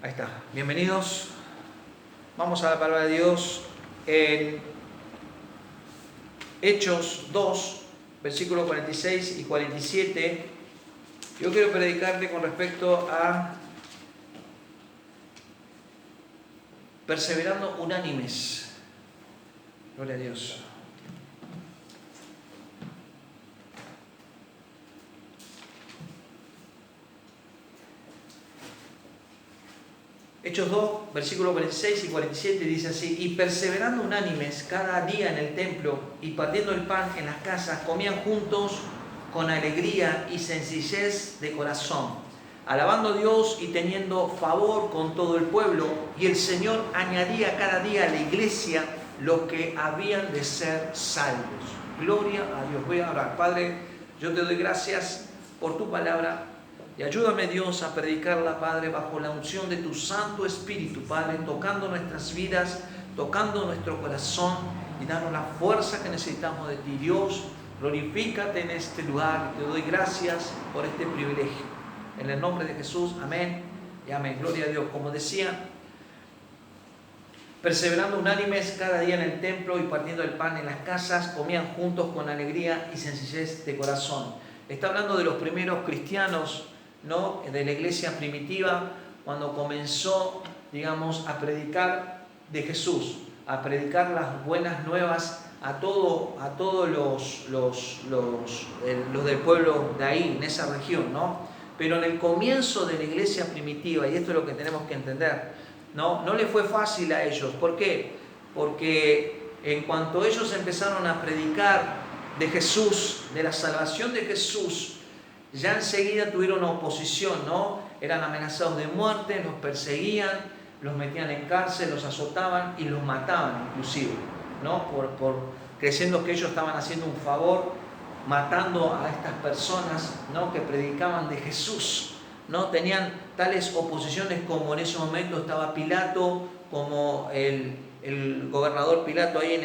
Ahí está. Bienvenidos. Vamos a la palabra de Dios en Hechos 2, versículos 46 y 47. Yo quiero predicarte con respecto a perseverando unánimes. Gloria a Dios. Hechos 2, versículos 46 y 47 dice así: y perseverando unánimes cada día en el templo y partiendo el pan en las casas, comían juntos con alegría y sencillez de corazón, alabando a Dios y teniendo favor con todo el pueblo, y el Señor añadía cada día a la iglesia los que habían de ser salvos. Gloria a Dios. Voy a orar. Padre, yo te doy gracias por tu palabra. Y ayúdame, Dios, a predicarla, Padre, bajo la unción de tu Santo Espíritu, Padre, tocando nuestras vidas, tocando nuestro corazón y dando la fuerza que necesitamos de ti. Dios, glorifícate en este lugar. Te doy gracias por este privilegio. En el nombre de Jesús, amén y amén. Gloria a Dios. Como decía, perseverando unánimes cada día en el templo y partiendo el pan en las casas, comían juntos con alegría y sencillez de corazón. Está hablando de los primeros cristianos, ¿no? De la iglesia primitiva, cuando comenzó, digamos, a predicar de Jesús, a predicar las buenas nuevas a todos los del pueblo de ahí, en esa región, ¿no? Pero en el comienzo de la iglesia primitiva, y esto es lo que tenemos que entender, no le fue fácil a ellos. ¿Por qué? Porque en cuanto ellos empezaron a predicar de Jesús, de la salvación de Jesús, ya enseguida tuvieron oposición, ¿no? Eran amenazados de muerte, los perseguían, los metían en cárcel, los azotaban y los mataban inclusive, ¿no? Creyendo que ellos estaban haciendo un favor, matando a estas personas, ¿no? Que predicaban de Jesús, ¿no? Tenían tales oposiciones como en ese momento estaba Pilato, como el gobernador Pilato ahí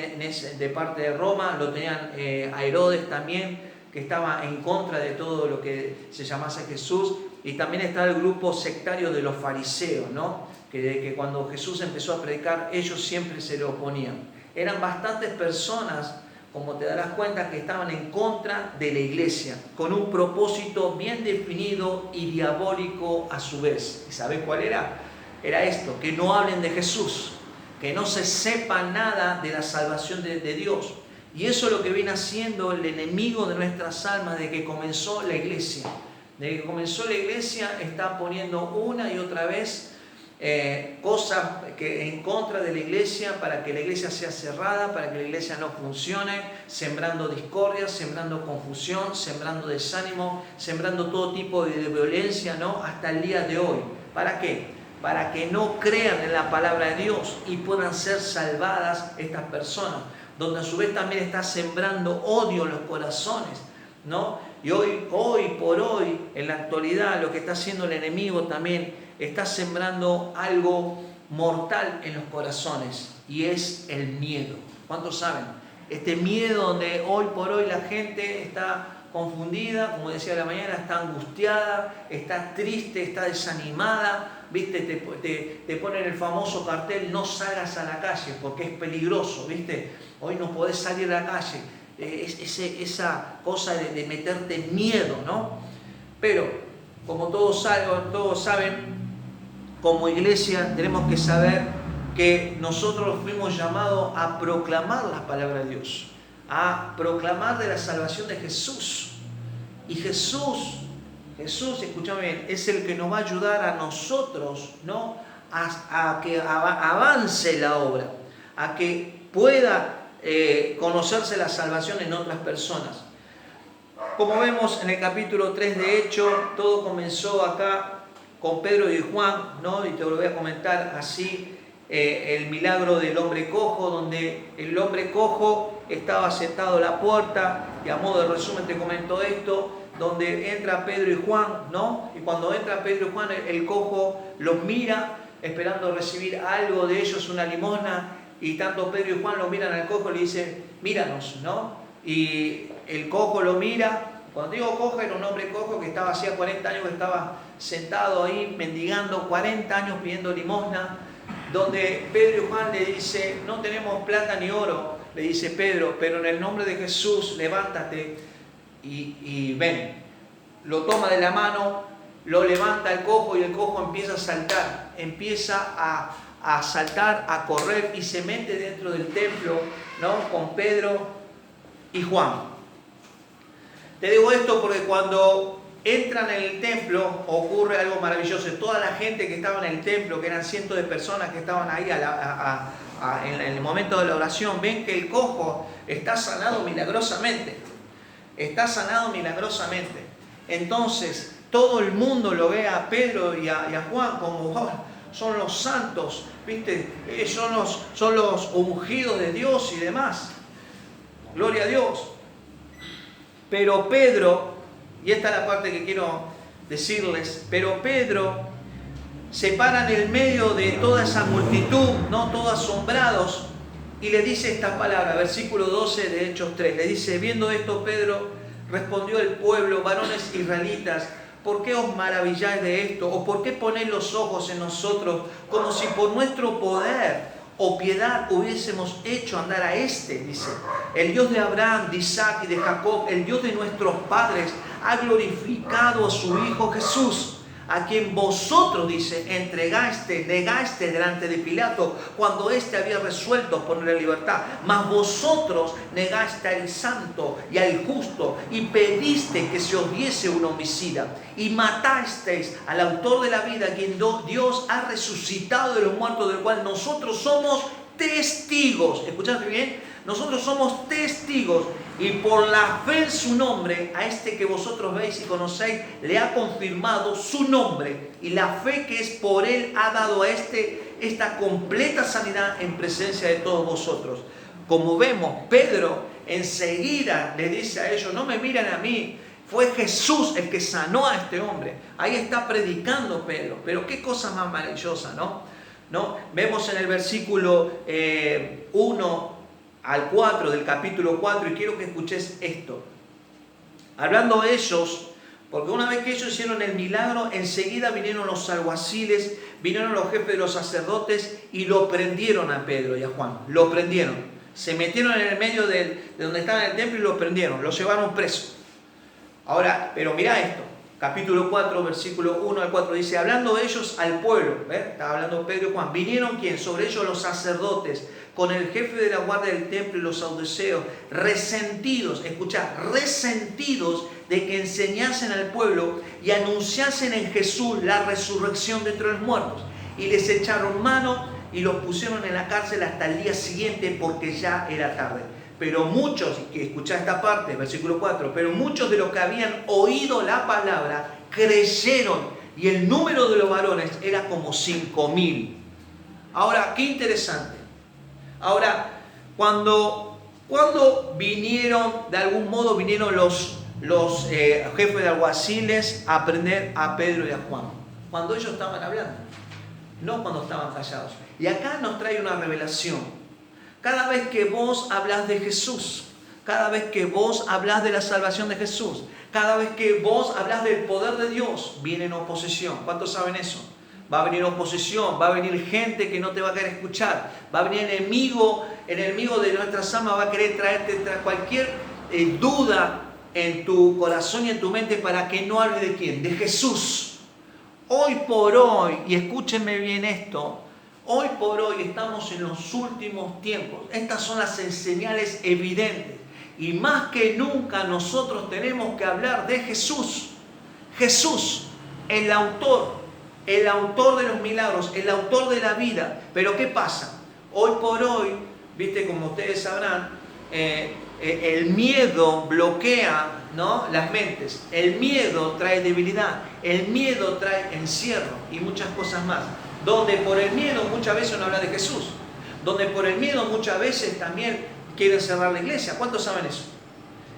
de parte de Roma, lo tenían a Herodes también, que estaba en contra de todo lo que se llamase Jesús, y también está el grupo sectario de los fariseos, ¿no? Que cuando Jesús empezó a predicar, ellos siempre se le oponían. Eran bastantes personas, como te darás cuenta, que estaban en contra de la iglesia, con un propósito bien definido y diabólico a su vez. ¿Y sabes cuál era? Era esto: que no hablen de Jesús, que no se sepa nada de la salvación de Dios. Y eso es lo que viene haciendo el enemigo de nuestras almas desde que comenzó la iglesia. Desde que comenzó la iglesia está poniendo una y otra vez cosas en contra de la iglesia, para que la iglesia sea cerrada, para que la iglesia no funcione, sembrando discordia, sembrando confusión, sembrando desánimo, sembrando todo tipo de violencia, ¿no? Hasta el día de hoy. ¿Para qué? Para que no crean en la palabra de Dios y puedan ser salvadas estas personas, donde a su vez también está sembrando odio en los corazones, ¿no? Y hoy por hoy, en la actualidad, lo que está haciendo el enemigo también está sembrando algo mortal en los corazones, y es el miedo. ¿Cuántos saben? Este miedo donde hoy por hoy la gente está confundida, como decía la mañana, está angustiada, está triste, está desanimada, ¿viste? Te ponen el famoso cartel: no salgas a la calle porque es peligroso, ¿viste? Hoy no podés salir a la calle. Esa cosa de meterte en miedo, ¿no? Pero, como todos saben, como iglesia tenemos que saber que nosotros fuimos llamados a proclamar la palabra de Dios, a proclamar de la salvación de Jesús. Y Jesús, escúchame bien, es el que nos va a ayudar a nosotros, ¿no? a que avance la obra, a que pueda conocerse la salvación en otras personas. Como vemos en el capítulo 3 de Hechos, todo comenzó acá con Pedro y Juan, ¿no? Y te lo voy a comentar así, el milagro del hombre cojo, donde el hombre cojo estaba sentado a la puerta, y a modo de resumen te comento esto, donde entra Pedro y Juan, ¿no? Y cuando entra Pedro y Juan, el cojo los mira, esperando recibir algo de ellos, una limosna, y tanto Pedro y Juan lo miran al cojo y le dicen: míranos, ¿no? Y el cojo lo mira, Cuando digo cojo, era un hombre cojo que estaba hacía 40 años que estaba sentado ahí mendigando, 40 años pidiendo limosna, donde Pedro y Juan le dice, no tenemos plata ni oro, le dice Pedro, pero en el nombre de Jesús levántate y ven. Lo toma de la mano, lo levanta el cojo y el cojo empieza a saltar, empieza a saltar, a correr y se mete dentro del templo, ¿no? Con Pedro y Juan. Te digo esto porque cuando entran en el templo ocurre algo maravilloso. Toda la gente que estaba en el templo, que eran cientos de personas que estaban ahí en el momento de la oración, ven que el cojo está sanado milagrosamente. Está sanado milagrosamente. Entonces, todo el mundo lo ve a Pedro y a Juan como son los santos, ¿viste? Son los ungidos de Dios y demás. Gloria a Dios. Pero Pedro, y esta es la parte que quiero decirles, pero Pedro se para en el medio de toda esa multitud, ¿no? Todos asombrados, y le dice esta palabra, versículo 12 de Hechos 3, le dice, viendo esto Pedro, respondió el pueblo, varones israelitas, ¿por qué os maravilláis de esto? ¿O por qué ponéis los ojos en nosotros como si por nuestro poder o piedad hubiésemos hecho andar a este? Dice, el Dios de Abraham, de Isaac y de Jacob, el Dios de nuestros padres, ha glorificado a su Hijo Jesús, a quien vosotros, dice, negaste delante de Pilato, cuando éste había resuelto ponerle en libertad. Mas vosotros negaste al santo y al justo, y pediste que se os diese un homicida, y matasteis al autor de la vida, quien Dios ha resucitado de los muertos, del cual nosotros somos testigos. ¿Escuchaste bien? Nosotros somos testigos, y por la fe en su nombre, a este que vosotros veis y conocéis, le ha confirmado su nombre, y la fe que es por él ha dado a esta completa sanidad en presencia de todos vosotros. Como vemos, Pedro enseguida le dice a ellos, no me miren a mí, fue Jesús el que sanó a este hombre. Ahí está predicando Pedro, pero qué cosa más maravillosa, ¿no? Vemos en el versículo 1 al 4 del capítulo 4, y quiero que escuches esto. Hablando ellos, porque una vez que ellos hicieron el milagro, enseguida vinieron los alguaciles, vinieron los jefes de los sacerdotes y lo prendieron a Pedro y a Juan. Lo prendieron. Se metieron en el medio de donde estaba el templo y lo prendieron. Lo llevaron preso. Ahora, pero mirá esto. Capítulo 4, versículo 1 al 4 dice, hablando ellos al pueblo, ¿ves? Estaba hablando Pedro y Juan, vinieron ¿quién? Sobre ellos los sacerdotes, con el jefe de la guardia del templo y los saduceos, resentidos, escuchad, resentidos de que enseñasen al pueblo y anunciasen en Jesús la resurrección de entre los muertos. Y les echaron mano y los pusieron en la cárcel hasta el día siguiente, porque ya era tarde. Pero muchos, que escuchá esta parte, versículo 4, pero muchos de los que habían oído la palabra creyeron, y el número de los varones era como 5.000. Ahora, qué interesante. Ahora, cuando vinieron, de algún modo vinieron los jefes de alguaciles a prender a Pedro y a Juan, cuando ellos estaban hablando, no cuando estaban callados. Y acá nos trae una revelación. Cada vez que vos hablas de Jesús, cada vez que vos hablas de la salvación de Jesús, cada vez que vos hablas del poder de Dios, viene oposición. ¿Cuántos saben eso? Va a venir oposición, va a venir gente que no te va a querer escuchar, va a venir enemigo de nuestras almas, va a querer traerte cualquier duda en tu corazón y en tu mente para que no hables de quién, de Jesús. Hoy por hoy, y escúchenme bien esto, hoy por hoy estamos en los últimos tiempos. Estas son las señales evidentes. Y más que nunca nosotros tenemos que hablar de Jesús. Jesús, el autor de los milagros, el autor de la vida. Pero ¿qué pasa? Hoy por hoy, viste, como ustedes sabrán, el miedo bloquea, ¿no?, las mentes. El miedo trae debilidad. El miedo trae encierro y muchas cosas más. Donde por el miedo muchas veces no habla de Jesús. Donde por el miedo muchas veces también quieren cerrar la iglesia. ¿Cuántos saben eso?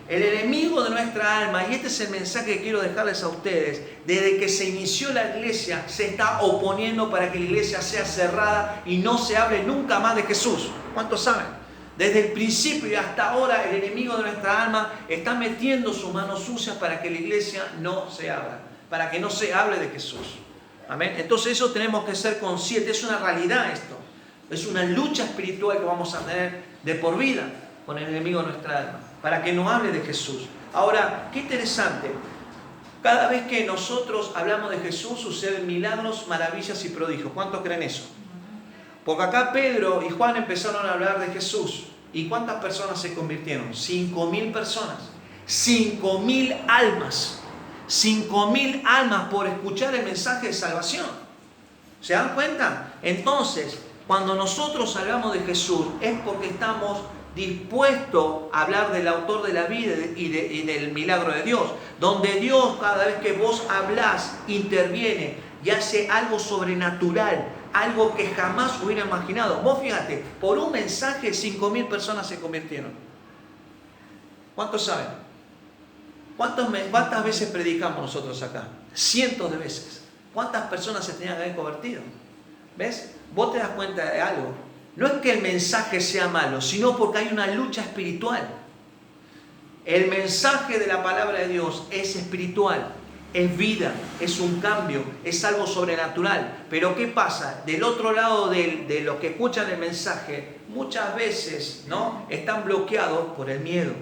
El enemigo de nuestra alma, y este es el mensaje que quiero dejarles a ustedes, desde que se inició la iglesia, se está oponiendo para que la iglesia sea cerrada y no se hable nunca más de Jesús. ¿Cuántos saben? Desde el principio y hasta ahora el enemigo de nuestra alma está metiendo sus manos sucias para que la iglesia no se abra, para que no se hable de Jesús. Amén. Entonces eso tenemos que ser conscientes, es una realidad esto. Es una lucha espiritual que vamos a tener de por vida con el enemigo de nuestra alma, para que no hable de Jesús. Ahora, qué interesante. Cada vez que nosotros hablamos de Jesús suceden milagros, maravillas y prodigios. ¿Cuántos creen eso? Porque acá Pedro y Juan empezaron a hablar de Jesús. ¿Y cuántas personas se convirtieron? 5.000 personas. 5.000 almas. 5.000 almas por escuchar el mensaje de salvación. ¿Se dan cuenta? Entonces, cuando nosotros hablamos de Jesús es porque estamos dispuestos a hablar del autor de la vida y del milagro de Dios. Donde Dios, cada vez que vos hablás, interviene y hace algo sobrenatural. Algo que jamás hubiera imaginado. Vos fíjate, por un mensaje 5.000 personas se convirtieron. ¿Cuántos saben? ¿Cuántas veces predicamos nosotros acá? Cientos de veces. ¿Cuántas personas se tenían que haber convertido? ¿Ves? Vos te das cuenta de algo. No es que el mensaje sea malo, sino porque hay una lucha espiritual. El mensaje de la palabra de Dios es espiritual. Es vida, es un cambio, es algo sobrenatural. Pero ¿qué pasa? Del otro lado de los que escuchan el mensaje, muchas veces, ¿no?, están bloqueados por el miedo.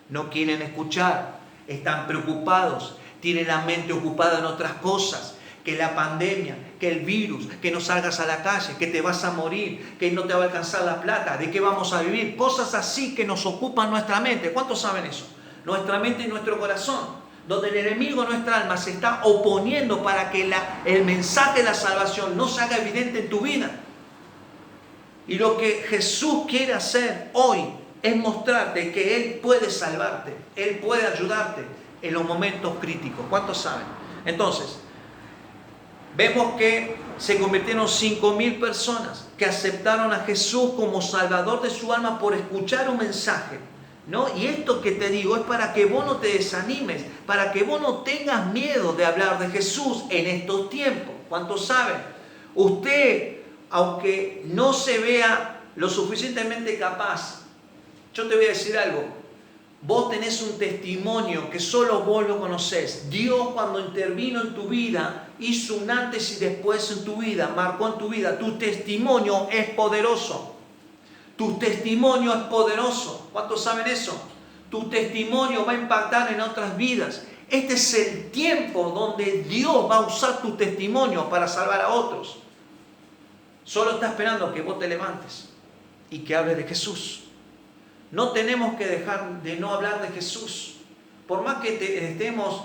No quieren escuchar, están preocupados, tienen la mente ocupada en otras cosas. Que la pandemia, que el virus, que no salgas a la calle, que te vas a morir, que no te va a alcanzar la plata, de qué vamos a vivir. Cosas así que nos ocupan nuestra mente. ¿Cuántos saben eso? Nuestra mente y nuestro corazón. Donde el enemigo de nuestra alma se está oponiendo para que el mensaje de la salvación no se haga evidente en tu vida. Y lo que Jesús quiere hacer hoy es mostrarte que Él puede salvarte, Él puede ayudarte en los momentos críticos. ¿Cuántos saben? Entonces, vemos que se convirtieron 5.000 personas que aceptaron a Jesús como Salvador de su alma por escuchar un mensaje. ¿No? Y esto que te digo es para que vos no te desanimes, para que vos no tengas miedo de hablar de Jesús en estos tiempos. ¿Cuántos saben? Usted, aunque no se vea lo suficientemente capaz, yo te voy a decir algo. Vos tenés un testimonio que solo vos lo conocés. Dios, cuando intervino en tu vida, hizo un antes y después en tu vida, marcó en tu vida. Tu testimonio es poderoso. Tu testimonio es poderoso. ¿Cuántos saben eso? Tu testimonio va a impactar en otras vidas. Este es el tiempo donde Dios va a usar tu testimonio para salvar a otros. Solo está esperando que vos te levantes y que hables de Jesús. No tenemos que dejar de no hablar de Jesús. Por más que estemos,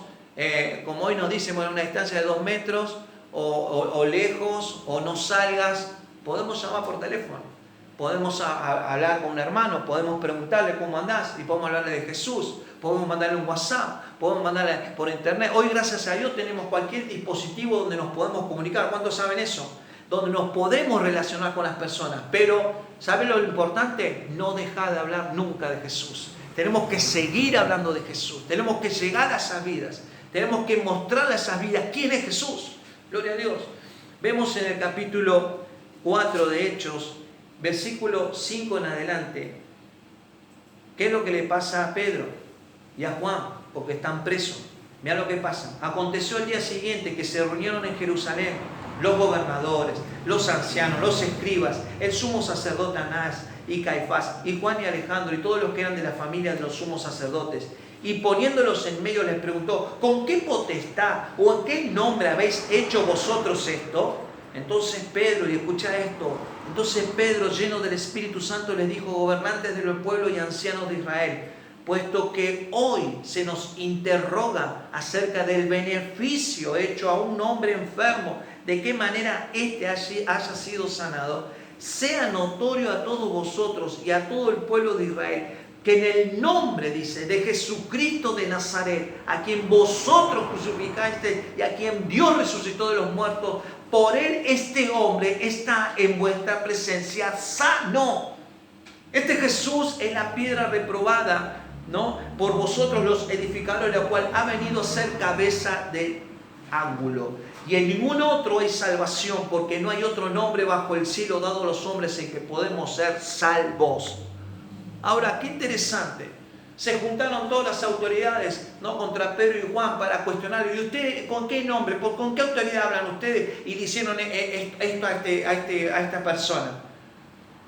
como hoy nos dicen, en una distancia de 2 metros, o lejos, o no salgas, podemos llamar por teléfono. Podemos hablar con un hermano, podemos preguntarle cómo andás y podemos hablarle de Jesús. Podemos mandarle un WhatsApp, podemos mandarle por internet. Hoy, gracias a Dios, tenemos cualquier dispositivo donde nos podemos comunicar. ¿Cuántos saben eso? Donde nos podemos relacionar con las personas. Pero, ¿saben lo importante? No dejar de hablar nunca de Jesús. Tenemos que seguir hablando de Jesús. Tenemos que llegar a esas vidas. Tenemos que mostrarle a esas vidas quién es Jesús. Gloria a Dios. Vemos en el capítulo 4 de Hechos, versículo 5 en adelante, ¿qué es lo que le pasa a Pedro y a Juan? Porque están presos. Mira lo que pasa. Aconteció el día siguiente que se reunieron en Jerusalén los gobernadores, los ancianos, los escribas, el sumo sacerdote Anás y Caifás, y Juan y Alejandro, y todos los que eran de la familia de los sumos sacerdotes. Y poniéndolos en medio les preguntó: ¿con qué potestad o en qué nombre habéis hecho vosotros esto? Entonces Pedro, y escucha esto, entonces Pedro, lleno del Espíritu Santo, les dijo: gobernantes del pueblo y ancianos de Israel, puesto que hoy se nos interroga acerca del beneficio hecho a un hombre enfermo, de qué manera éste haya sido sanado, sea notorio a todos vosotros y a todo el pueblo de Israel, que en el nombre, dice, de Jesucristo de Nazaret, a quien vosotros crucificaste y a quien Dios resucitó de los muertos, por él este hombre está en vuestra presencia sano. Este Jesús es la piedra reprobada, ¿no?, por vosotros los edificadores, la cual ha venido a ser cabeza de ángulo. Y en ningún otro hay salvación, porque no hay otro nombre bajo el cielo dado a los hombres en que podemos ser salvos. Ahora, qué interesante. Se juntaron todas las autoridades, ¿no?, contra Pedro y Juan para cuestionarlo. ¿Y ustedes con qué nombre, con qué autoridad hablan ustedes? Y le hicieron esto a esta persona.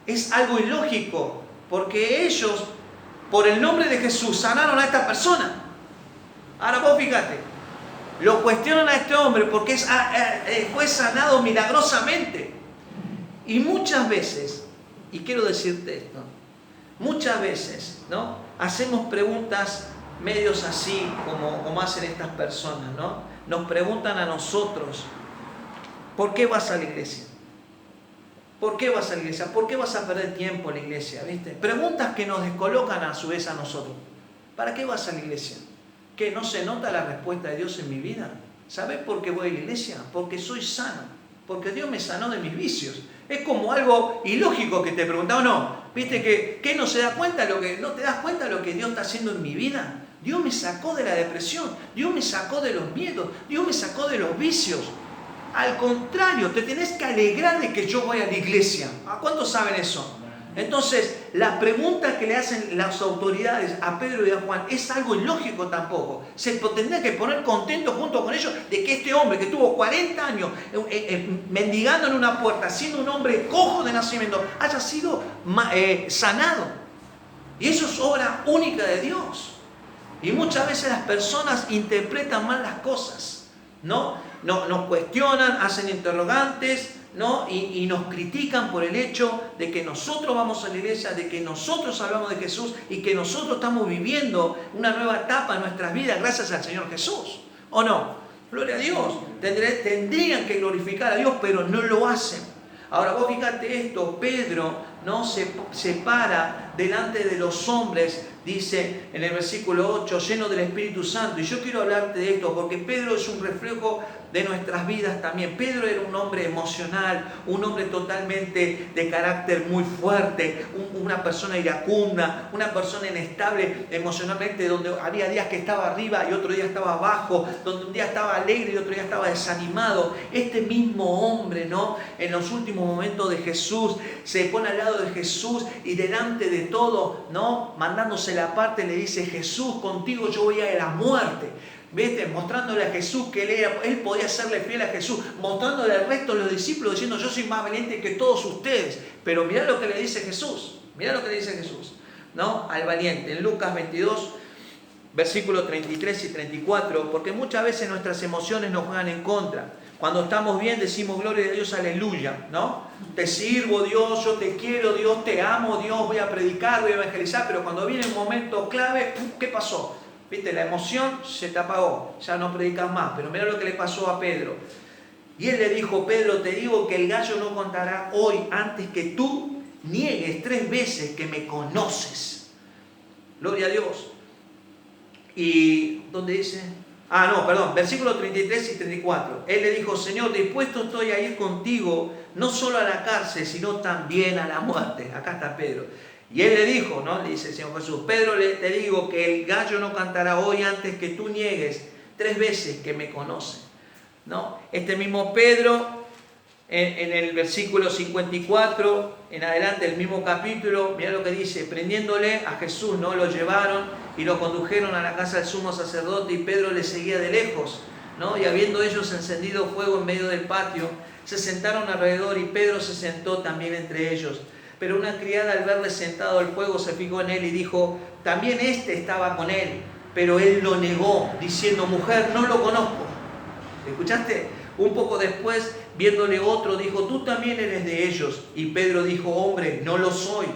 Es algo ilógico, porque ellos, por el nombre de Jesús, sanaron a esta persona. Ahora vos fíjate, lo cuestionan a este hombre porque fue sanado milagrosamente. Y muchas veces, y quiero decirte esto, muchas veces, ¿no?, hacemos preguntas medios así como hacen estas personas, ¿no? Nos preguntan a nosotros, ¿por qué vas a la iglesia? ¿Por qué vas a la iglesia? ¿Por qué vas a perder tiempo en la iglesia? ¿Viste? Preguntas que nos descolocan a su vez a nosotros. ¿Para qué vas a la iglesia? ¿Que no se nota la respuesta de Dios en mi vida? ¿Sabes por qué voy a la iglesia? Porque soy sano, porque Dios me sanó de mis vicios. Es como algo ilógico que te preguntaba, ¿no? ¿Viste que no se da cuenta no te das cuenta de lo que Dios está haciendo en mi vida? Dios me sacó de la depresión, Dios me sacó de los miedos, Dios me sacó de los vicios. Al contrario, te tenés que alegrar de que yo voy a la iglesia. ¿A cuántos saben eso? Entonces, la pregunta que le hacen las autoridades a Pedro y a Juan es algo ilógico tampoco. Se tendría que poner contento junto con ellos de que este hombre que tuvo 40 años mendigando en una puerta, siendo un hombre cojo de nacimiento, haya sido sanado. Y eso es obra única de Dios. Y muchas veces las personas interpretan mal las cosas, ¿no? Nos cuestionan, hacen interrogantes, ¿no? Y nos critican por el hecho de que nosotros vamos a la iglesia, de que nosotros hablamos de Jesús y que nosotros estamos viviendo una nueva etapa en nuestras vidas gracias al Señor Jesús. ¿O no? Gloria a Dios. Tendrían que glorificar a Dios, pero no lo hacen. Ahora vos fíjate esto, Pedro no se para delante de los hombres, dice en el versículo 8, lleno del Espíritu Santo. Y yo quiero hablarte de esto porque Pedro es un reflejo de nuestras vidas también. Pedro era un hombre emocional, un hombre totalmente de carácter muy fuerte, una persona iracunda, una persona inestable emocionalmente, donde había días que estaba arriba y otro día estaba abajo, donde un día estaba alegre y otro día estaba desanimado. Este mismo hombre, ¿no?, en los últimos momentos de Jesús, se pone al lado de Jesús y delante de todo, ¿no?, mandándose la parte, le dice: Jesús, contigo yo voy a la muerte. ¿Viste? Mostrándole a Jesús que él podía serle fiel a Jesús, mostrándole al resto de los discípulos, diciendo: yo soy más valiente que todos ustedes. Pero mirá lo que le dice Jesús, mirá lo que le dice Jesús, ¿no?, al valiente. En Lucas 22, versículos 33 y 34, porque muchas veces nuestras emociones nos juegan en contra. Cuando estamos bien decimos: gloria a Dios, aleluya, ¿no? Te sirvo, Dios, yo te quiero, Dios, te amo, Dios, voy a predicar, voy a evangelizar. Pero cuando viene un momento clave, ¿qué pasó? ¿Viste? La emoción se te apagó, ya no predicas más. Pero mira lo que le pasó a Pedro. Y él le dijo: Pedro, te digo que el gallo no cantará hoy antes que tú niegues 3 veces que me conoces. Gloria a Dios. Y ¿dónde dice? Versículos 33 y 34. Él le dijo: Señor, dispuesto estoy a ir contigo, no solo a la cárcel, sino también a la muerte. Acá está Pedro. Y él le dijo, ¿no?, le dice el Señor Jesús: Pedro, te digo que el gallo no cantará hoy antes que tú niegues 3 veces que me conoce, ¿no? Este mismo Pedro, en el versículo 54, en adelante, el mismo capítulo, mira lo que dice: prendiéndole a Jesús, ¿no?, lo llevaron y lo condujeron a la casa del sumo sacerdote, y Pedro le seguía de lejos, ¿no? Y habiendo ellos encendido fuego en medio del patio, se sentaron alrededor y Pedro se sentó también entre ellos. Pero una criada, al verle sentado al fuego, se fijó en él y dijo: también este estaba con él. Pero él lo negó, diciendo: mujer, no lo conozco. ¿Escuchaste? Un poco después, viéndole otro, dijo: tú también eres de ellos. Y Pedro dijo: hombre, no lo soy.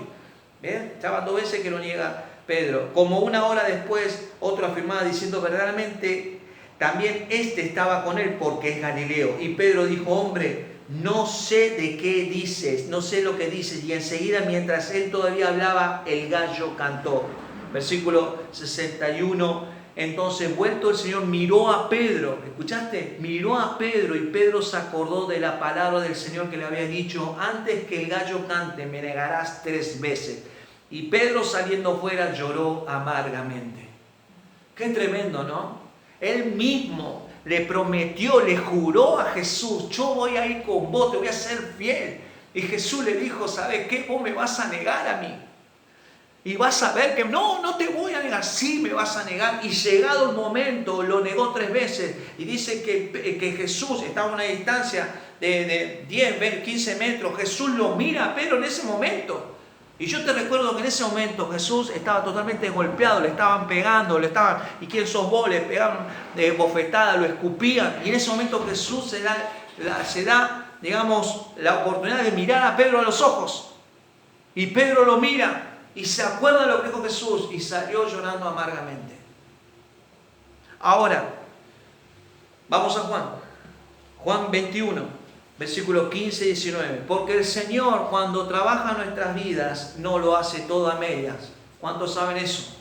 ¿Ven? Estaban 2 veces que lo niega Pedro. Como 1 hora después, otro afirmaba diciendo: verdaderamente también este estaba con él, porque es Galileo. Y Pedro dijo: hombre, no sé de qué dices, no sé lo que dices. Y enseguida, mientras él todavía hablaba, el gallo cantó. Versículo 61. Entonces, vuelto el Señor, miró a Pedro. ¿Escuchaste? Miró a Pedro, y Pedro se acordó de la palabra del Señor que le había dicho: antes que el gallo cante, me negarás 3 veces. Y Pedro, saliendo fuera, lloró amargamente. Qué tremendo, ¿no? Él mismo le prometió, le juró a Jesús: yo voy a ir con vos, te voy a ser fiel. Y Jesús le dijo: ¿sabes qué? Vos me vas a negar a mí. Y vas a ver que no te voy a negar, sí me vas a negar. Y llegado el momento, lo negó 3 veces. Y dice que Jesús estaba a una distancia de 10, 15 metros. Jesús lo mira a Pedro en ese momento. Y yo te recuerdo que en ese momento Jesús estaba totalmente golpeado, le estaban pegando, ¿y quién sos vos? Le pegaban bofetadas, lo escupían. Y en ese momento Jesús se da, digamos, la oportunidad de mirar a Pedro a los ojos. Y Pedro lo mira y se acuerda de lo que dijo Jesús y salió llorando amargamente. Ahora, vamos a Juan 21, versículos 15 y 19. Porque el Señor, cuando trabaja en nuestras vidas, no lo hace todo a medias. ¿Cuántos saben eso?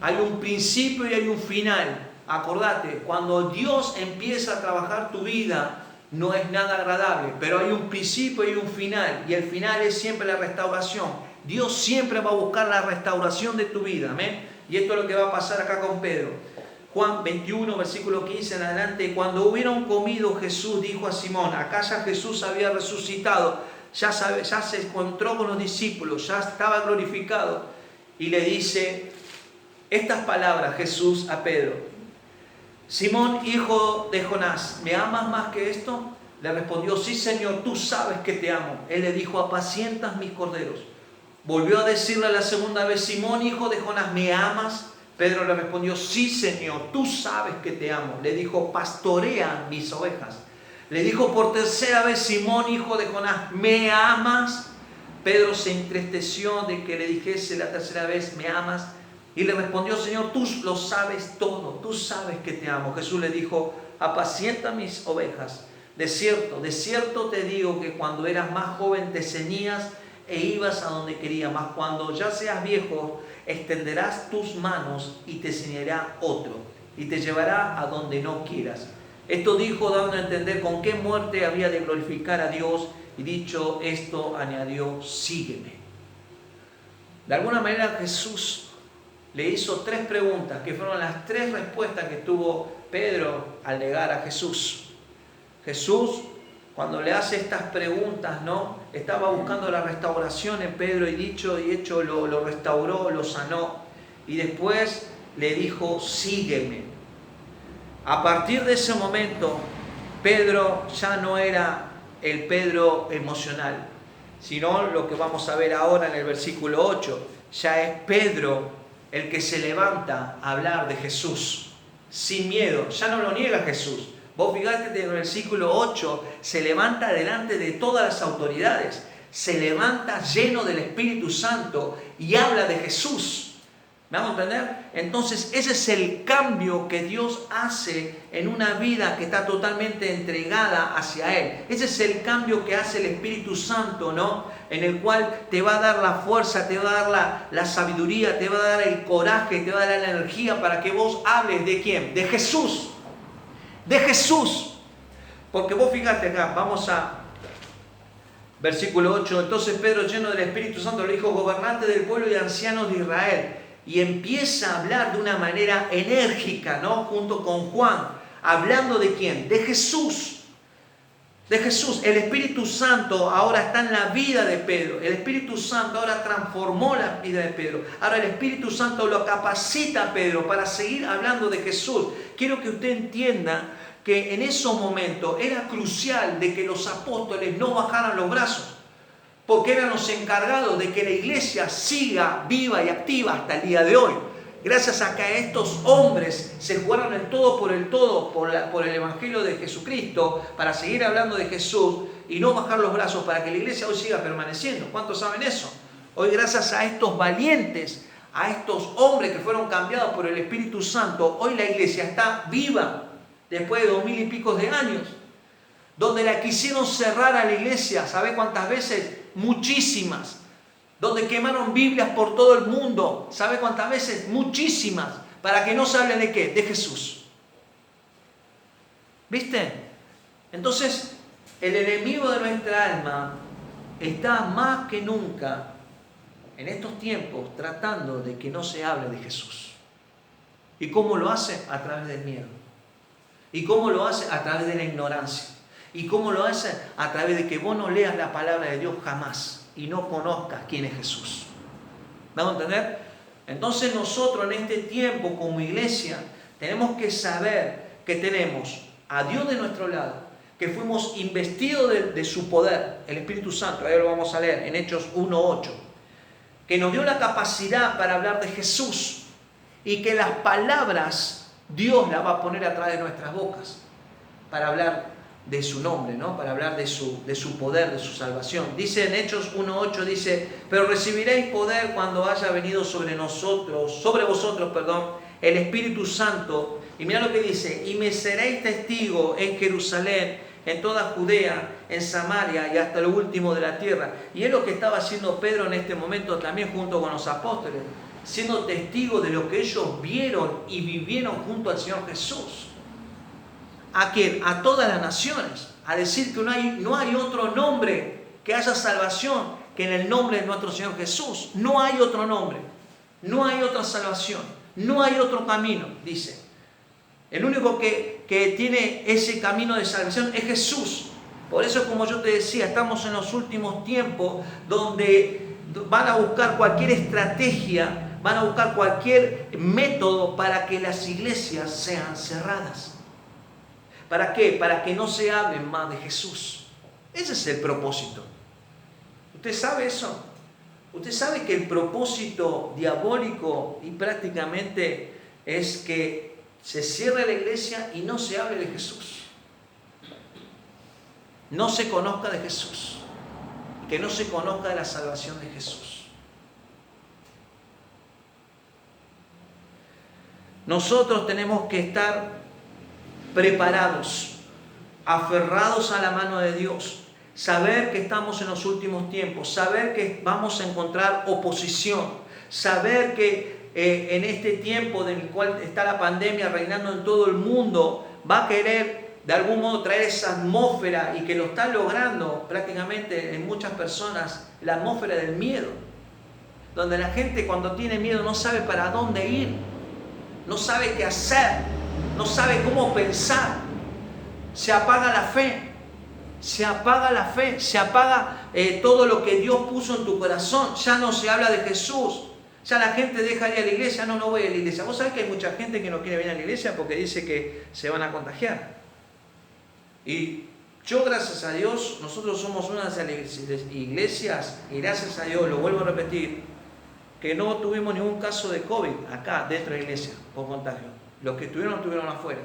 Hay un principio y hay un final. Acordate, cuando Dios empieza a trabajar tu vida, no es nada agradable, pero hay un principio y un final. Y el final es siempre la restauración. Dios siempre va a buscar la restauración de tu vida. Amén. Y esto es lo que va a pasar acá con Pedro. Juan 21, versículo 15 en adelante. Cuando hubieron comido, Jesús dijo a Simón, acá ya Jesús había resucitado, ya se encontró con los discípulos, ya estaba glorificado. Y le dice estas palabras Jesús a Pedro. Simón, hijo de Jonás, ¿me amas más que esto? Le respondió, sí Señor, tú sabes que te amo. Él le dijo, apacientas mis corderos. Volvió a decirle la segunda vez, Simón, hijo de Jonás, ¿me amas? Pedro le respondió, sí Señor, tú sabes que te amo. Le dijo, pastorea mis ovejas. Le dijo por tercera vez, Simón, hijo de Jonás, ¿me amas? Pedro se entristeció de que le dijese la tercera vez, ¿me amas? Y le respondió, Señor, tú lo sabes todo, tú sabes que te amo. Jesús le dijo, apacienta mis ovejas. De cierto te digo que cuando eras más joven te ceñías e ibas a donde querías, mas cuando ya seas viejo, extenderás tus manos y te ceñirá otro, y te llevará a donde no quieras. Esto dijo, dando a entender con qué muerte había de glorificar a Dios, y dicho esto, añadió, sígueme. De alguna manera Jesús le hizo 3 preguntas, que fueron las 3 respuestas que tuvo Pedro al negar a Jesús. Jesús, cuando le hace estas preguntas, ¿no? Estaba buscando la restauración en Pedro y dicho y hecho lo restauró, lo sanó. Y después le dijo, sígueme. A partir de ese momento, Pedro ya no era el Pedro emocional, sino lo que vamos a ver ahora en el versículo 8. Ya es Pedro el que se levanta a hablar de Jesús, sin miedo. Ya no lo niega Jesús. Vos fíjate que en el versículo 8 se levanta delante de todas las autoridades, se levanta lleno del Espíritu Santo y habla de Jesús. ¿Me hago entender? Entonces ese es el cambio que Dios hace en una vida que está totalmente entregada hacia Él. Ese es el cambio que hace el Espíritu Santo, ¿no? En el cual te va a dar la fuerza, te va a dar la sabiduría, te va a dar el coraje, te va a dar la energía para que vos hables de ¿quién? De Jesús. De Jesús. Porque vos fíjate acá, vamos a versículo 8. Entonces Pedro, lleno del Espíritu Santo, le dijo, gobernante del pueblo y ancianos de Israel. Y empieza a hablar de una manera enérgica, ¿no? Junto con Juan. ¿Hablando de quién? De Jesús. De Jesús. El Espíritu Santo ahora está en la vida de Pedro. El Espíritu Santo ahora transformó la vida de Pedro. Ahora el Espíritu Santo lo capacita a Pedro para seguir hablando de Jesús. Quiero que usted entienda que en esos momentos era crucial de que los apóstoles no bajaran los brazos, porque eran los encargados de que la iglesia siga viva y activa hasta el día de hoy. Gracias a que estos hombres se jugaron el todo por el Evangelio de Jesucristo, para seguir hablando de Jesús y no bajar los brazos, para que la iglesia hoy siga permaneciendo. ¿Cuántos saben eso? Hoy, gracias a estos valientes, a estos hombres que fueron cambiados por el Espíritu Santo, hoy la iglesia está viva después de 2000 y pico de años. Donde la quisieron cerrar a la iglesia, ¿sabe cuántas veces? Muchísimas. Donde quemaron Biblias por todo el mundo, ¿sabe cuántas veces? Muchísimas. ¿Para que no se hable de qué? De Jesús. ¿Viste? Entonces, el enemigo de nuestra alma está más que nunca en estos tiempos tratando de que no se hable de Jesús. ¿Y cómo lo hace? A través del miedo. ¿Y cómo lo hace? A través de la ignorancia. ¿Y cómo lo hace? A través de que vos no leas la palabra de Dios jamás y no conozcas quién es Jesús. ¿Me hago entender? Entonces nosotros en este tiempo como iglesia tenemos que saber que tenemos a Dios de nuestro lado, que fuimos investidos de su poder, el Espíritu Santo, ahí lo vamos a leer en Hechos 1:8, que nos dio la capacidad para hablar de Jesús y que las palabras Dios las va a poner atrás de nuestras bocas para hablar de su nombre, ¿no? Para hablar de su poder, de su salvación. Dice en Hechos 1:8, dice, pero recibiréis poder cuando haya venido sobre vosotros, el Espíritu Santo. Y mira lo que dice, y me seréis testigo en Jerusalén, en toda Judea, en Samaria y hasta lo último de la tierra. Y es lo que estaba haciendo Pedro en este momento también junto con los apóstoles, siendo testigo de lo que ellos vieron y vivieron junto al Señor Jesús. ¿A quién? A todas las naciones. A decir que no hay otro nombre que haya salvación que en el nombre de nuestro Señor Jesús. No hay otro nombre. No hay otra salvación. No hay otro camino, dice. El único que tiene ese camino de salvación es Jesús. Por eso, como yo te decía, estamos en los últimos tiempos donde van a buscar cualquier estrategia, van a buscar cualquier método para que las iglesias sean cerradas. ¿Para qué? Para que no se hable más de Jesús. Ese es el propósito. ¿Usted sabe eso? ¿Usted sabe que el propósito diabólico y prácticamente es que se cierre la iglesia y no se hable de Jesús? No se conozca de Jesús. Que no se conozca de la salvación de Jesús. Nosotros tenemos que estar preparados, aferrados a la mano de Dios, saber que estamos en los últimos tiempos, saber que vamos a encontrar oposición, saber que en este tiempo en el cual está la pandemia reinando en todo el mundo, va a querer de algún modo traer esa atmósfera, y que lo está logrando prácticamente en muchas personas, la atmósfera del miedo, donde la gente cuando tiene miedo no sabe para dónde ir, no sabe qué hacer, no sabe cómo pensar, se apaga la fe, se apaga todo lo que Dios puso en tu corazón, ya no se habla de Jesús, ya la gente deja de ir a la iglesia, no voy a la iglesia. Vos sabés que hay mucha gente que no quiere venir a la iglesia porque dice que se van a contagiar. Y yo, gracias a Dios, nosotros somos una de las iglesias, y gracias a Dios, lo vuelvo a repetir, que no tuvimos ningún caso de COVID acá dentro de la iglesia por contagio. Los que estuvieron afuera.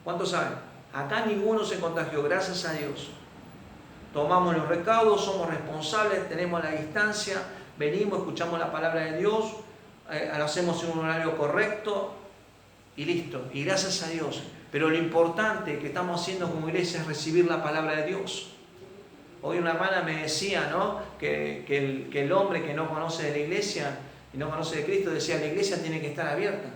¿Cuántos saben? Acá ninguno se contagió, gracias a Dios. Tomamos los recaudos, somos responsables, tenemos la distancia, venimos, escuchamos la palabra de Dios, lo hacemos en un horario correcto y listo. Y gracias a Dios. Pero lo importante que estamos haciendo como iglesia es recibir la palabra de Dios. Hoy una hermana me decía, ¿no?, que el hombre que no conoce de la iglesia y no conoce de Cristo, decía, la iglesia tiene que estar abierta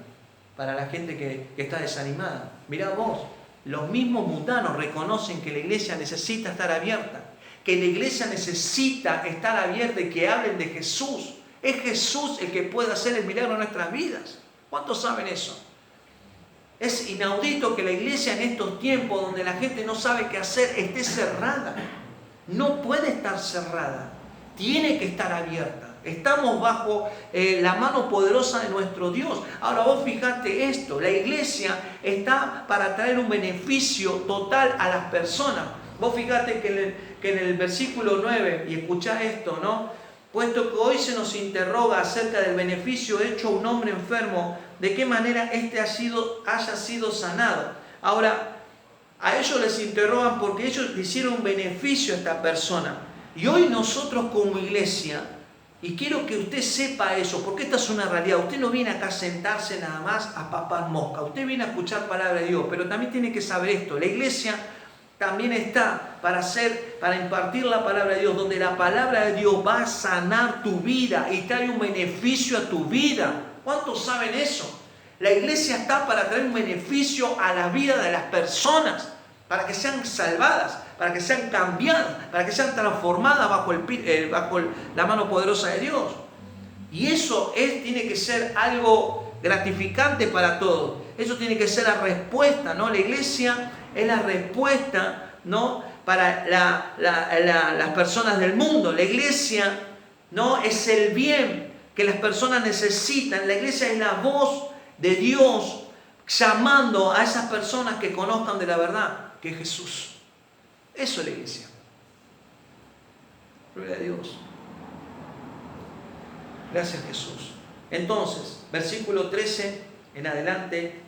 para la gente que está desanimada. Mirá vos, los mismos mundanos reconocen que la iglesia necesita estar abierta, que la iglesia necesita estar abierta y que hablen de Jesús. Es Jesús el que puede hacer el milagro en nuestras vidas. ¿Cuántos saben eso? Es inaudito que la iglesia en estos tiempos donde la gente no sabe qué hacer esté cerrada. No puede estar cerrada, tiene que estar abierta. Estamos bajo la mano poderosa de nuestro Dios. Ahora vos fijate esto, la iglesia está para traer un beneficio total a las personas. Vos fijate que en el versículo 9, y escuchá esto, ¿no? Puesto que hoy se nos interroga acerca del beneficio hecho a un hombre enfermo, de qué manera éste haya sido sanado. Ahora, a ellos les interrogan porque ellos le hicieron un beneficio a esta persona. Y hoy nosotros como iglesia, y quiero que usted sepa eso, porque esta es una realidad. Usted no viene acá a sentarse nada más a papar mosca. Usted viene a escuchar palabra de Dios, pero también tiene que saber esto. La iglesia también está para impartir la palabra de Dios, donde la palabra de Dios va a sanar tu vida y trae un beneficio a tu vida. ¿Cuántos saben eso? La iglesia está para traer un beneficio a la vida de las personas, para que sean salvadas, para que sean cambiadas, para que sean transformadas bajo la mano poderosa de Dios. Y eso tiene que ser algo gratificante para todos. Eso tiene que ser la respuesta, ¿no? La iglesia es la respuesta, ¿no?, para las personas del mundo. La iglesia ¿no? Es el bien que las personas necesitan. La iglesia es la voz de Dios llamando a esas personas que conozcan de la verdad, que es Jesús. Eso es la iglesia. Gloria a Dios. Gracias, Jesús. Entonces, versículo 13 en adelante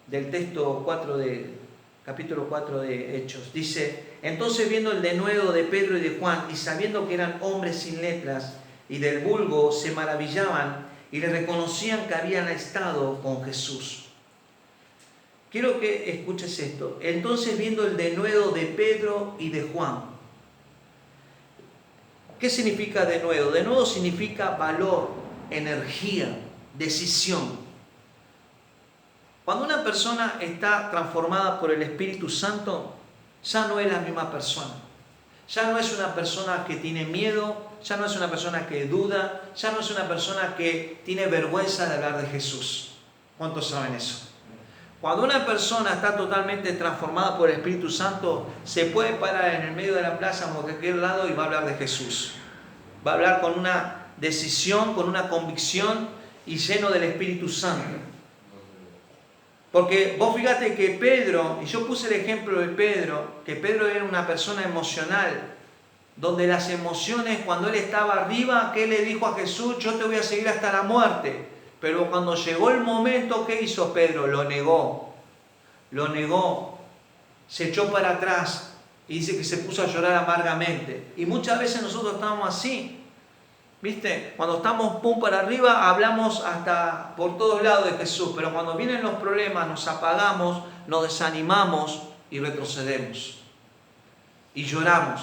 del texto 4 capítulo 4 de Hechos. Dice: entonces, viendo el denuedo de Pedro y de Juan, y sabiendo que eran hombres sin letras y del vulgo, se maravillaban y le reconocían que habían estado con Jesús. Quiero que escuches esto. Entonces, viendo el denuedo de Pedro y de Juan. ¿Qué significa denuedo? Denuedo significa valor, energía, decisión. Cuando una persona está transformada por el Espíritu Santo, ya no es la misma persona. Ya no es una persona que tiene miedo, ya no es una persona que duda, ya no es una persona que tiene vergüenza de hablar de Jesús. ¿Cuántos saben eso? Cuando una persona está totalmente transformada por el Espíritu Santo, se puede parar en el medio de la plaza o de cualquier lado y va a hablar de Jesús. Va a hablar con una decisión, con una convicción y lleno del Espíritu Santo. Porque vos fíjate que Pedro, y yo puse el ejemplo de Pedro, que Pedro era una persona emocional, donde las emociones, cuando él estaba arriba, ¿qué le dijo a Jesús? Yo te voy a seguir hasta la muerte. Pero cuando llegó el momento, ¿qué hizo Pedro? Lo negó, se echó para atrás y dice que se puso a llorar amargamente. Y muchas veces nosotros estamos así. ¿Viste? Cuando estamos pum para arriba, hablamos hasta por todos lados de Jesús, pero cuando vienen los problemas nos apagamos, nos desanimamos y retrocedemos. Y lloramos.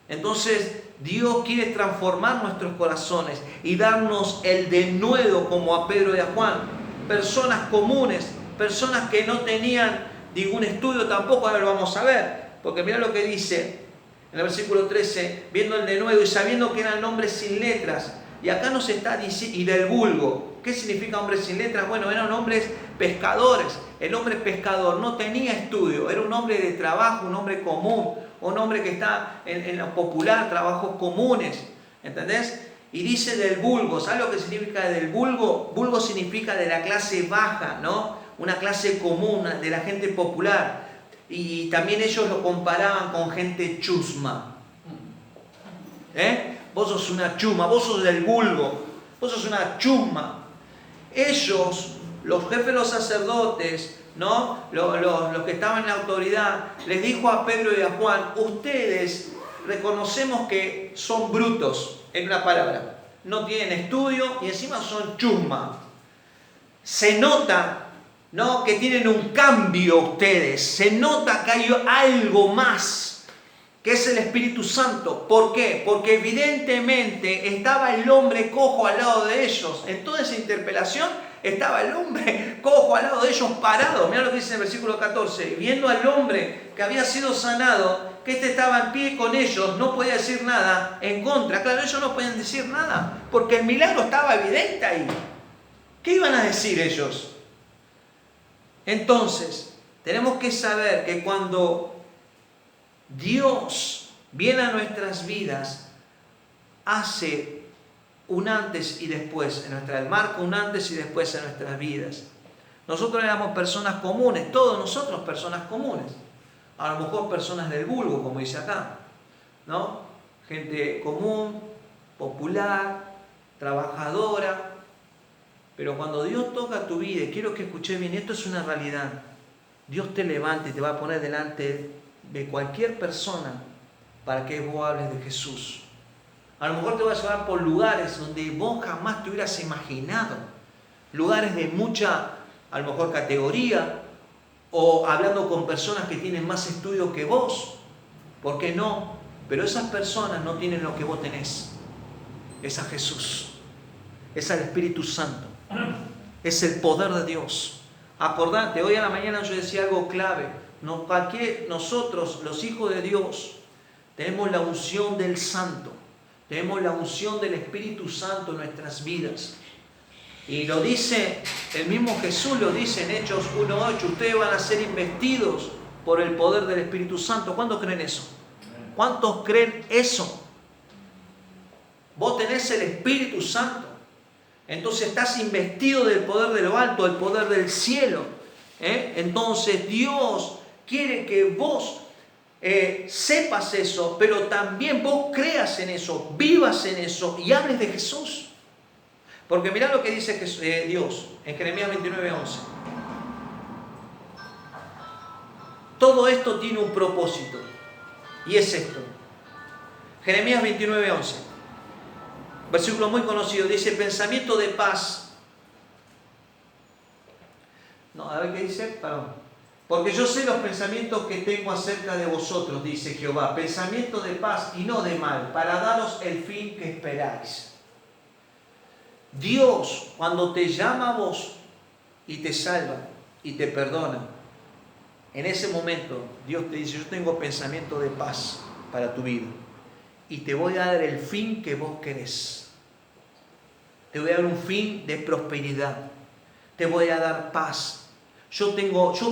Entonces Dios quiere transformar nuestros corazones y darnos el denuedo como a Pedro y a Juan. Personas comunes, personas que no tenían ningún estudio tampoco, ahora lo vamos a ver. Porque mira lo que dice en el versículo 13, viendo el denuedo y sabiendo que eran hombres sin letras. Y acá nos está diciendo, y del vulgo. ¿Qué significa hombres sin letras? Bueno, eran hombres pescadores. El hombre pescador no tenía estudio, era un hombre de trabajo, un hombre común, un hombre que está en lo popular, trabajos comunes. ¿Entendés? Y dice del vulgo. ¿Sabes lo que significa del vulgo? Vulgo significa de la clase baja, ¿no? Una clase común, de la gente popular. Y también ellos lo comparaban con gente chusma. Vos sos una chusma, vos sos del vulgo, vos sos una chusma. Ellos, los jefes de los sacerdotes, ¿no? Los que estaban en la autoridad, les dijo a Pedro y a Juan: ustedes reconocemos que son brutos, en una palabra. No tienen estudio y encima son chusma. Se nota, ¿no?, que tienen un cambio ustedes. Se nota que hay algo más, que es el Espíritu Santo. ¿Por qué? Porque evidentemente estaba el hombre cojo al lado de ellos. En toda esa interpelación estaba el hombre cojo al lado de ellos parado. Mirá lo que dice en el versículo 14. Viendo al hombre que había sido sanado, que este estaba en pie con ellos, no podía decir nada en contra. Claro, ellos no podían decir nada, porque el milagro estaba evidente ahí. ¿Qué iban a decir ellos? Entonces, tenemos que saber que cuando Dios viene a nuestras vidas, hace un antes y después, marca un antes y después en nuestras vidas. Nosotros éramos personas comunes, todos nosotros personas comunes. A lo mejor personas del vulgo, como dice acá, ¿no? Gente común, popular, trabajadora. Pero cuando Dios toca tu vida, y quiero que escuches bien, esto es una realidad. Dios te levanta y te va a poner delante de cualquier persona para que vos hables de Jesús. A lo mejor te va a llevar por lugares donde vos jamás te hubieras imaginado. Lugares de mucha, a lo mejor, categoría, o hablando con personas que tienen más estudio que vos. ¿Por qué no? Pero esas personas no tienen lo que vos tenés. Es a Jesús. Es al Espíritu Santo. Es el poder de Dios. Acordate, hoy a la mañana yo decía algo clave. Nosotros, los hijos de Dios, tenemos la unción del Santo. Tenemos la unción del Espíritu Santo en nuestras vidas. Y lo dice, el mismo Jesús lo dice en Hechos 1:8. Ustedes van a ser investidos por el poder del Espíritu Santo. ¿Cuándo creen eso? ¿Cuántos creen eso? Vos tenés el Espíritu Santo. Entonces estás investido del poder de lo alto, del poder del cielo. Entonces Dios quiere que vos sepas eso, pero también vos creas en eso, vivas en eso y hables de Jesús. Porque mirá lo que dice Dios en Jeremías 29:11. Todo esto tiene un propósito y es esto. Jeremías 29:11. Versículo muy conocido, dice: pensamiento de paz. No, a ver qué dice, perdón. Porque yo sé los pensamientos que tengo acerca de vosotros, dice Jehová, pensamiento de paz y no de mal, para daros el fin que esperáis. Dios, cuando te llama a vos y te salva y te perdona, en ese momento Dios te dice: yo tengo pensamiento de paz para tu vida y te voy a dar el fin que vos querés. Te voy a dar un fin de prosperidad. Te voy a dar paz. Yo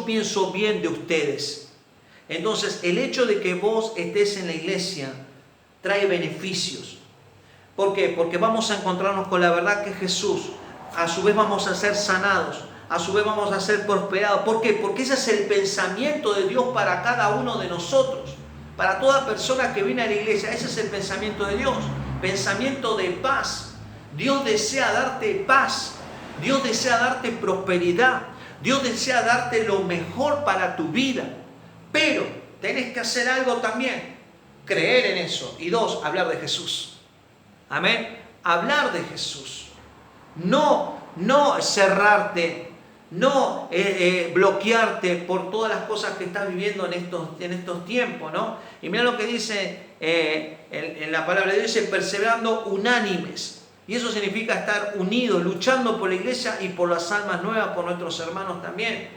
pienso bien de ustedes. Entonces, el hecho de que vos estés en la iglesia trae beneficios. ¿Por qué? Porque vamos a encontrarnos con la verdad que es Jesús. A su vez vamos a ser sanados. A su vez vamos a ser prosperados. ¿Por qué? Porque ese es el pensamiento de Dios para cada uno de nosotros. Para toda persona que viene a la iglesia, ese es el pensamiento de Dios. Pensamiento de paz. Dios desea darte paz. Dios desea darte prosperidad. Dios desea darte lo mejor para tu vida. Pero tenés que hacer algo también. Creer en eso. Y dos, hablar de Jesús. Amén. Hablar de Jesús. No cerrarte. No bloquearte por todas las cosas que estás viviendo en estos tiempos, ¿no? Y mira lo que dice en la palabra de Dios, dice perseverando unánimes. Y eso significa estar unidos, luchando por la iglesia y por las almas nuevas, por nuestros hermanos también.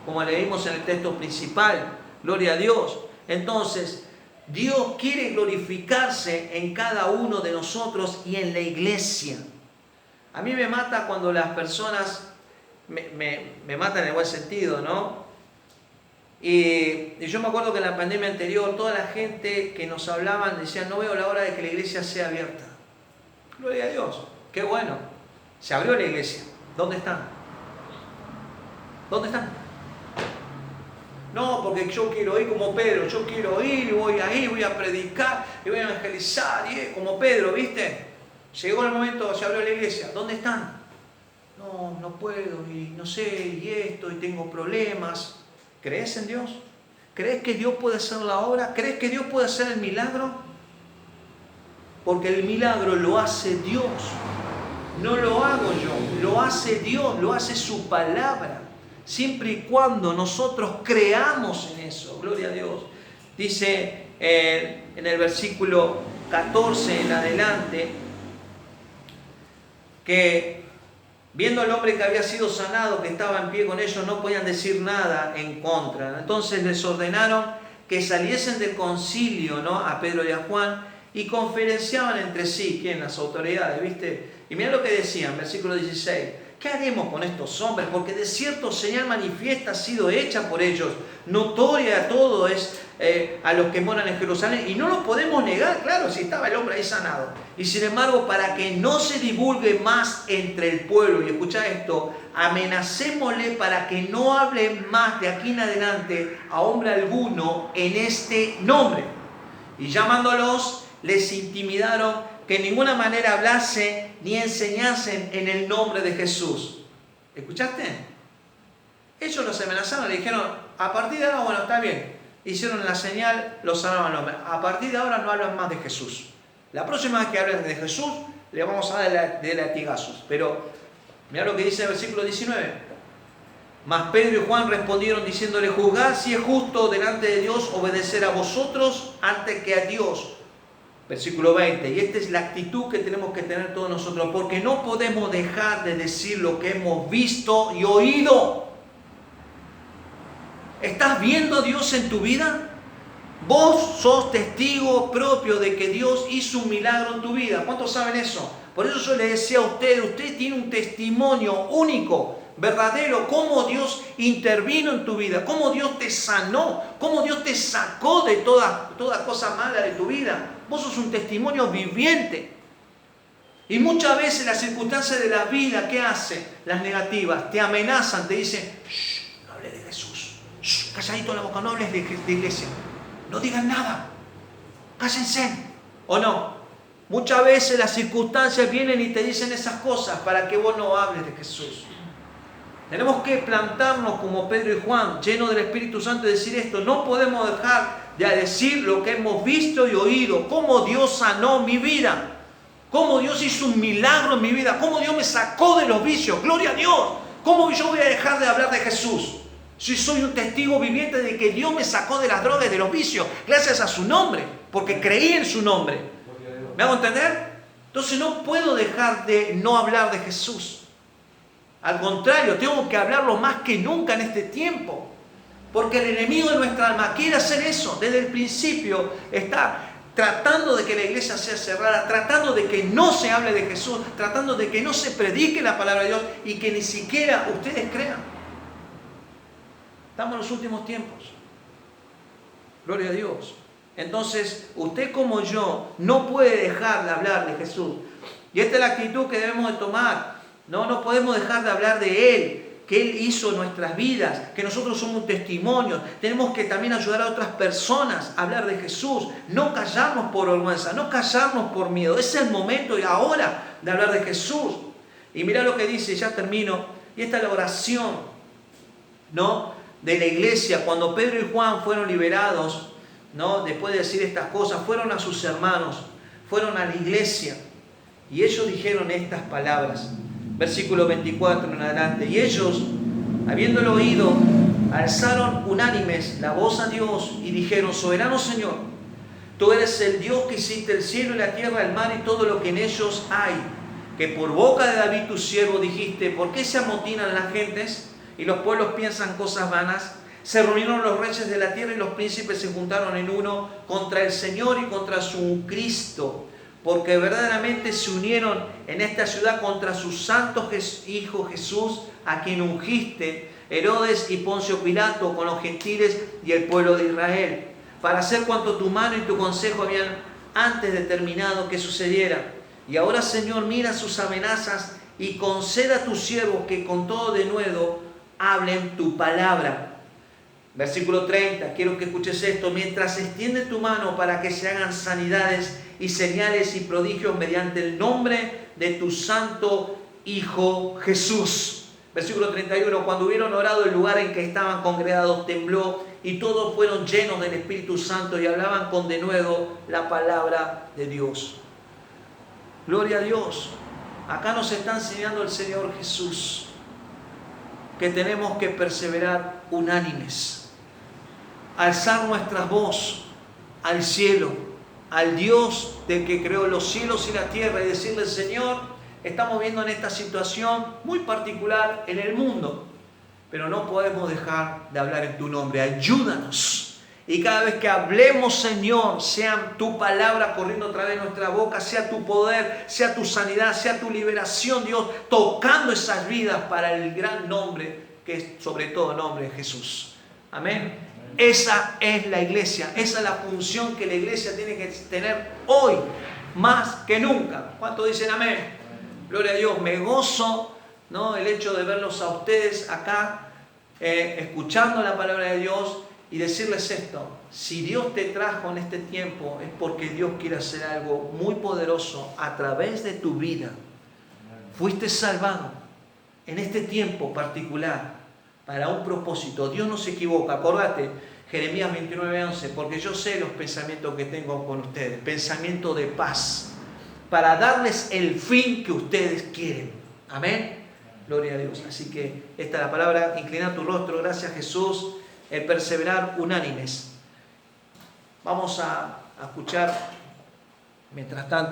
Como leímos en el texto principal. Gloria a Dios. Entonces, Dios quiere glorificarse en cada uno de nosotros y en la iglesia. A mí me mata cuando las personas me matan en el buen sentido, ¿no? Y yo me acuerdo que en la pandemia anterior toda la gente que nos hablaban decían: no veo la hora de que la iglesia sea abierta. Gloria a Dios, qué bueno. Se abrió la iglesia. ¿Dónde están? ¿Dónde están? No, porque yo quiero ir como Pedro. Yo quiero ir y voy a ir, voy a predicar y voy a evangelizar. Y como Pedro, ¿viste? Llegó el momento, se abrió la iglesia. ¿Dónde están? No puedo y no sé, y esto, y tengo problemas. ¿Crees en Dios? ¿Crees que Dios puede hacer la obra? ¿Crees que Dios puede hacer el milagro? Porque el milagro lo hace Dios. No lo hago yo, lo hace Dios, lo hace su palabra. Siempre y cuando nosotros creamos en eso. Gloria a Dios. Dice en el versículo 14 en adelante que viendo al hombre que había sido sanado, que estaba en pie con ellos, no podían decir nada en contra. Entonces les ordenaron que saliesen del concilio, ¿no?, a Pedro y a Juan, y conferenciaban entre sí. ¿Quién? Las autoridades, ¿viste? Y mirá lo que decían, versículo 16. ¿Qué haremos con estos hombres? Porque de cierto señal manifiesta ha sido hecha por ellos, notoria a todo es a los que moran en Jerusalén, y no lo podemos negar. Claro, si estaba el hombre ahí sanado. Y sin embargo, para que no se divulgue más entre el pueblo, y escucha esto, amenacémosle para que no hable más de aquí en adelante a hombre alguno en este nombre. Y llamándolos, les intimidaron que en ninguna manera hablase ni enseñasen en el nombre de Jesús. ¿Escuchaste? Ellos los amenazaron, le dijeron: a partir de ahora, bueno, está bien, hicieron la señal, los sanaron al hombre. A partir de ahora no hablan más de Jesús. La próxima vez que hablen de Jesús, le vamos a dar de latigazos. Pero mirá lo que dice el versículo 19. Mas Pedro y Juan respondieron diciéndole: juzgad si es justo delante de Dios obedecer a vosotros antes que a Dios. Versículo 20. Y esta es la actitud que tenemos que tener todos nosotros, porque no podemos dejar de decir lo que hemos visto y oído. ¿Estás viendo a Dios en tu vida? Vos sos testigo propio de que Dios hizo un milagro en tu vida. ¿Cuántos saben eso? Por eso yo les decía a ustedes, usted tiene un testimonio único verdadero, cómo Dios intervino en tu vida, cómo Dios te sanó, cómo Dios te sacó de toda cosa mala de tu vida. Vos sos un testimonio viviente. Y muchas veces las circunstancias de la vida, ¿qué hacen? Las negativas, te amenazan, te dicen, shh, no hables de Jesús, shh, calladito la boca, no hables de iglesia, no digan nada, cállense, ¿o no? Muchas veces las circunstancias vienen y te dicen esas cosas para que vos no hables de Jesús. Tenemos que plantarnos como Pedro y Juan, llenos del Espíritu Santo, y decir esto. No podemos dejar de decir lo que hemos visto y oído, cómo Dios sanó mi vida, cómo Dios hizo un milagro en mi vida, cómo Dios me sacó de los vicios, gloria a Dios. ¿Cómo yo voy a dejar de hablar de Jesús si soy un testigo viviente de que Dios me sacó de las drogas y de los vicios gracias a su nombre, porque creí en su nombre? ¿Me hago entender? Entonces no puedo dejar de no hablar de Jesús. Al contrario, tengo que hablarlo más que nunca en este tiempo, porque el enemigo de nuestra alma quiere hacer eso. Desde el principio está tratando de que la iglesia sea cerrada, tratando de que no se hable de Jesús, tratando de que no se predique la palabra de Dios y que ni siquiera ustedes crean. Estamos en los últimos tiempos. Gloria a Dios. Entonces, usted como yo no puede dejar de hablar de Jesús. Y esta es la actitud que debemos de tomar. No podemos dejar de hablar de Él, que Él hizo en nuestras vidas, que nosotros somos un testimonio. Tenemos que también ayudar a otras personas a hablar de Jesús. No callarnos por vergüenza, no callarnos por miedo. Es el momento y ahora de hablar de Jesús. Y mira lo que dice, ya termino. Y esta es la oración, ¿no?, de la iglesia. Cuando Pedro y Juan fueron liberados, ¿no?, después de decir estas cosas, fueron a sus hermanos, fueron a la iglesia. Y ellos dijeron estas palabras. Versículo 24 en adelante. Y ellos, habiéndolo oído, alzaron unánimes la voz a Dios y dijeron: soberano Señor, tú eres el Dios que hiciste el cielo y la tierra, el mar y todo lo que en ellos hay, que por boca de David tu siervo dijiste: ¿por qué se amotinan las gentes y los pueblos piensan cosas vanas? Se reunieron los reyes de la tierra y los príncipes se juntaron en uno contra el Señor y contra su Cristo, porque verdaderamente se unieron en esta ciudad contra su santo Hijo Jesús, a quien ungiste, Herodes y Poncio Pilato, con los gentiles y el pueblo de Israel, para hacer cuanto tu mano y tu consejo habían antes determinado que sucediera. Y ahora, Señor, mira sus amenazas y conceda a tus siervos que con todo denuedo hablen tu palabra. Versículo 30, quiero que escuches esto. Mientras extiende tu mano para que se hagan sanidades y señales y prodigios mediante el nombre de tu santo Hijo Jesús. Versículo 31, cuando hubieron orado, el lugar en que estaban congregados tembló y todos fueron llenos del Espíritu Santo y hablaban con denuedo la palabra de Dios. Gloria a Dios. Acá nos está enseñando el Señor Jesús que tenemos que perseverar unánimes, alzar nuestra voz al cielo, al Dios del que creó los cielos y la tierra, y decirle: Señor, estamos viendo en esta situación muy particular en el mundo, pero no podemos dejar de hablar en tu nombre. Ayúdanos. Y cada vez que hablemos, Señor, sea tu palabra corriendo a través de nuestra boca, sea tu poder, sea tu sanidad, sea tu liberación, Dios, tocando esas vidas para el gran nombre, que es sobre todo nombre de Jesús. Amén. Esa es la iglesia, esa es la función que la iglesia tiene que tener hoy, más que nunca. ¿Cuántos dicen amén? Gloria a Dios. Me gozo, ¿no?, el hecho de verlos a ustedes acá, escuchando la palabra de Dios, y decirles esto: si Dios te trajo en este tiempo es porque Dios quiere hacer algo muy poderoso a través de tu vida. Fuiste salvado en este tiempo particular para un propósito. Dios no se equivoca. Acordate, Jeremías 29:11, porque yo sé los pensamientos que tengo con ustedes, pensamiento de paz, para darles el fin que ustedes quieren. Amén. Gloria a Dios. Así que esta es la palabra. Inclina tu rostro. Gracias, Jesús. El perseverar unánimes. Vamos a escuchar, mientras tanto,